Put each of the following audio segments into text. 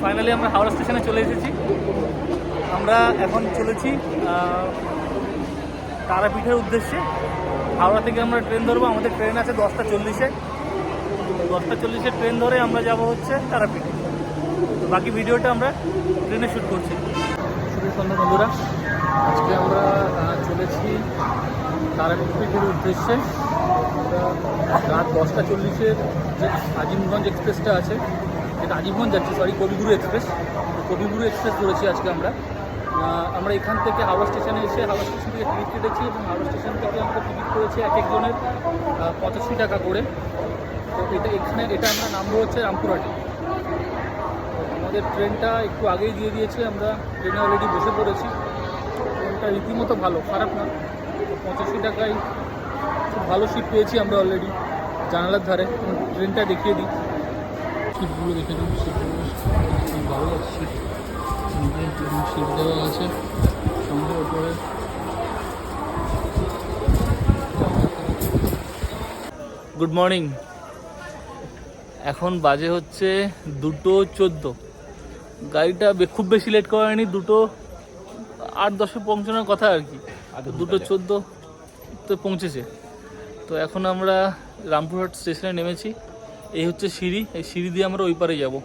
Finally আমরা হাওড়া স্টেশনে চলে এসেছি। আমরা এখন চলেছি তারাপীঠের উদ্দেশ্যে। হাওড়া থেকে আমরা ট্রেন ধরবো, আমাদের ট্রেন আছে 10টা 40-এ। 10টা 40-এ ট্রেন ধরে আমরা যাব হচ্ছে তারাপীঠ। বাকি ভিডিওটা আমরা ট্রেনে শ্যুট করছি। শুভ সন্ধ্যা বন্ধুরা, আজকে আমরা চলেছি তারাপীঠের উদ্দেশ্যে। আমরা রাত 10টা 40-এর যে আজিমগঞ্জ এক্সপ্রেসটা আছে, যেটা আজিমগঞ্জ যাচ্ছে, কবিগুরু এক্সপ্রেস, কবিগুরু এক্সপ্রেস ধরেছি আজকে আমরা। আমরা এখান থেকে হাওড়া স্টেশনে এসে হাওড়া স্টেশন থেকে টিকিট কেটেছি এবং হাওড়া স্টেশন থেকে আমরা টিকিট করেছি এক একজনের 85 টাকা করে। তো এটা আমরা নামবো হচ্ছে রামপুরহাটে। আমাদের ট্রেনটা একটু আগেই দিয়ে দিয়েছে, আমরা ট্রেনে অলরেডি বসে পড়েছি। ট্রেনটা রীতিমতো ভালো, খারাপ না। 85 টাকায় খুব ভালো সিট পেয়েছি আমরা অলরেডি জানালার ধারে। ট্রেনটা দেখিয়ে দিই, সিটগুলো দেখে দিই। সিটগুলো খুব ভালো লাগছে, সিট দেওয়া আছে সঙ্গে ওপরে। গুড মর্নিং, এখন বাজে হচ্ছে 2:14। গাড়িটা খুব বেশি লেট করেনি, 2:08-10 পৌঁছানোর কথা আর কি। 2:14 পৌঁছেছে। তো এখন আমরা রামপুরহাট স্টেশনে নেমেছি। এই হচ্ছে সিঁড়ি, এই সিঁড়ি দিয়ে আমরা ওই পারে যাব।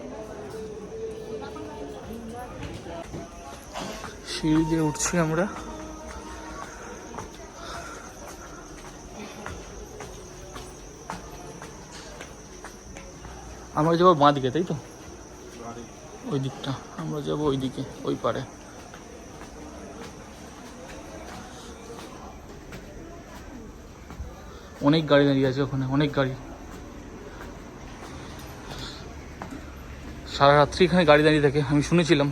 সিঁড়ি দিয়ে উঠছি আমরা। আমরা যাবো বাঁ দিকে, তাই তো? ওই দিকটা আমরা যাবো, ওই দিকে, ওই পারে। অনেক গাড়ি দাঁড়িয়ে আছে ওখানে, অনেক গাড়ি। সারা রাত্রি এখানে গাড়ি দাঁড়িয়ে থাকে, আমি শুনেছিলাম,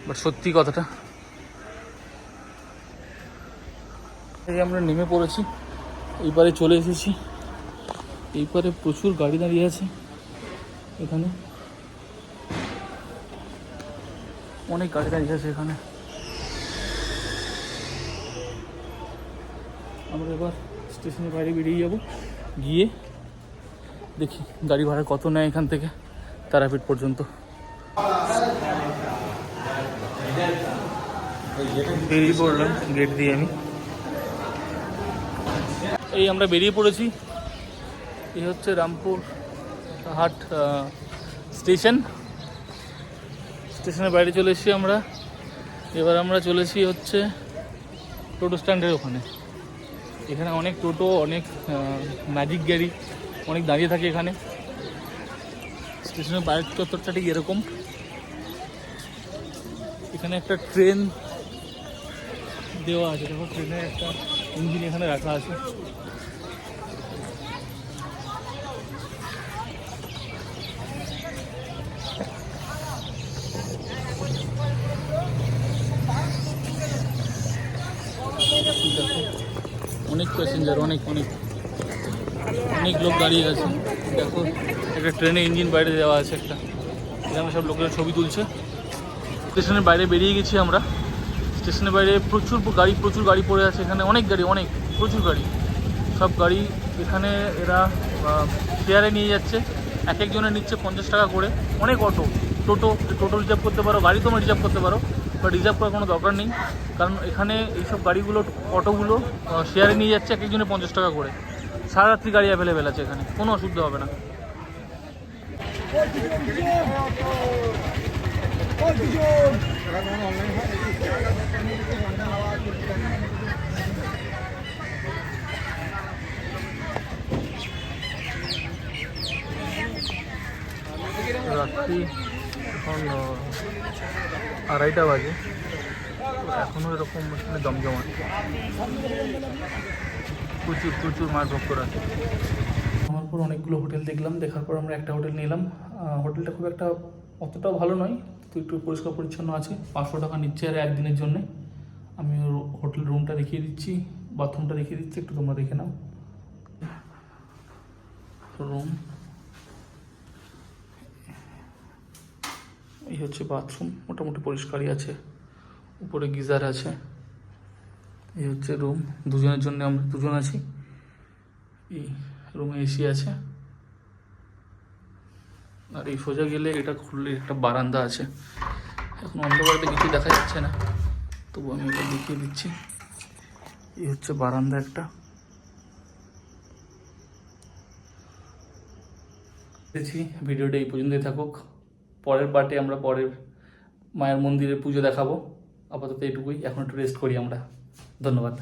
বাট সত্যি কথাটা। এই আমরা নেমে পড়েছি, এইবারে চলে এসেছি। এইবারে প্রচুর গাড়ি দাঁড়িয়ে আছে এখানে, অনেক গাড়ি দাঁড়িয়ে আছে এখানে। আমরা এবার স্টেশনের বাইরে বেরিয়ে যাব, গিয়ে দেখি গাড়ি ভাড়া কত নেয় এখান থেকে তারাপীঠ পর্যন্ত। বেরিয়ে পড়লাম গেট দিয়ে আমি। এই আমরা বেরিয়ে পড়েছি। এই হচ্ছে রামপুরহাট স্টেশন। স্টেশনের বাইরে চলে এসেছি আমরা। এবার আমরা চলেছি হচ্ছে টোটো স্ট্যান্ডের ওখানে। এখানে অনেক টোটো, অনেক ম্যাজিক গাড়ি অনেক দাঁড়িয়ে থাকে এখানে। স্টেশনের বাইরের চত্বরটা ঠিক এরকম। এখানে একটা ট্রেন দেওয়া আছে, দেখো ট্রেনের একটা ইঞ্জিন এখানে রাখা আছে। অনেক প্যাসেঞ্জার, অনেক অনেক অনেক লোক দাঁড়িয়ে আছে। দেখো একটা ট্রেনের ইঞ্জিন বাইরে দেওয়া আছে একটা, এখানে সব লোকেরা ছবি তুলছে। স্টেশনের বাইরে বেরিয়ে গেছি আমরা। স্টেশনের বাইরে প্রচুর গাড়ি পড়ে আছে এখানে, অনেক গাড়ি, অনেক প্রচুর গাড়ি। সব গাড়ি এখানে এরা শেয়ারে নিয়ে যাচ্ছে, এক একজনের নিচ্ছে 50 টাকা করে। অনেক টোটো রিজার্ভ করতে পারো, গাড়ি তোমরা রিজার্ভ করতে পারো, বাট রিজার্ভ করার কোনো দরকার নেই, কারণ এখানে এইসব গাড়িগুলো, অটোগুলো শেয়ারে নিয়ে যাচ্ছে এক একজনের 50 টাকা করে। সারা রাত্রি গাড়ি অ্যাভেলেবেল আছে এখানে, কোনো অসুবিধা হবে না। রাত্রি এখন 2:30 বাজে, এখনও এরকম এখানে জমজমাট, প্রচুর মাছ ভক্তরা আছে। আমার পর অনেকগুলো হোটেল দেখলাম, দেখার পর আমরা একটা হোটেল নিলাম। হোটেলটা খুব একটা অতটাও ভালো নয়, তো একটু পরিষ্কার পরিচ্ছন্ন আছে। 500 টাকা নিচ্ছে আর একদিনের জন্যে। আমি হোটেল রুমটা দেখিয়ে দিচ্ছি, বাথরুমটা দেখিয়ে দিচ্ছি, একটু তোমরা দেখে নাও। রুম, এই হচ্ছে বাথরুম, মোটামুটি পরিষ্কারই আছে। উপরে গিজার আছে। এই হচ্ছে রুম, দুজনের জন্য আমরা দুজন আছি। এই রুমে এসি আছে। আর এই সোজা গেলে এটা খুললে একটা বারান্দা আছে। এখন অন্ধকারে কিছু দেখা যাচ্ছে না, তবু আমি এটা দেখিয়ে দিচ্ছি। এই হচ্ছে বারান্দা একটা। দেখছি ভিডিওটা এই পর্যন্তই থাকুক। পরের পার্টে আমরা পরের মায়ের মন্দিরে পুজো দেখাবো। আপাতত এইটুকুই, এখন একটু রেস্ট করি আমরা। ধন্যবাদ।